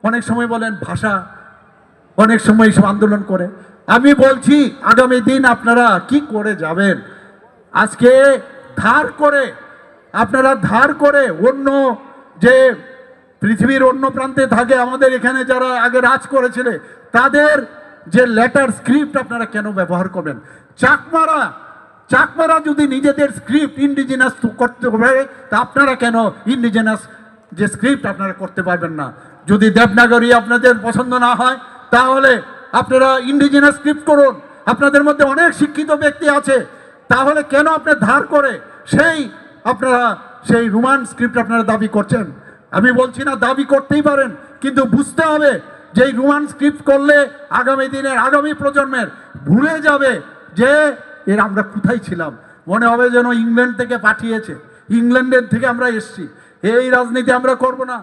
অনেক সময় বলেন ভাষা, অনেক সময় সব আন্দোলন করে। আমি বলছি আগামী দিন আপনারা কি করে যাবেন? আজকে ধার করে অন্য যে পৃথিবীর অন্য প্রান্তে থাকে, আমাদের এখানে যারা আগে রাজ করেছিল তাদের যে লেটার স্ক্রিপ্ট আপনারা কেন ব্যবহার করবেন? চাকমারা যদি নিজেদের স্ক্রিপ্ট ইন্ডিজিনাস করতে পারে, তা আপনারা কেন ইন্ডিজিনাস যে স্ক্রিপ্ট আপনারা করতে পারবেন না? যদি দেবনাগরী আপনাদের পছন্দ না হয় তাহলে আপনারা ইন্ডিজিনাস স্ক্রিপ্ট করুন। আপনাদের মধ্যে অনেক শিক্ষিত ব্যক্তি আছে, তাহলে কেন আপনি ধার করে আপনারা সেই রোমান স্ক্রিপ্ট আপনারা দাবি করছেন? আমি বলছি না দাবি করতেই পারেন, কিন্তু বুঝতে হবে যে এই রোমান স্ক্রিপ্ট করলে আগামী দিনের আগামী প্রজন্মের ভুলে যাবে যে এর আমরা কোথায় ছিলাম। মনে হবে যেন ইংল্যান্ড থেকে পাঠিয়েছে, ইংল্যান্ডের থেকে আমরা এসছি। এই রাজনীতি আমরা করব না।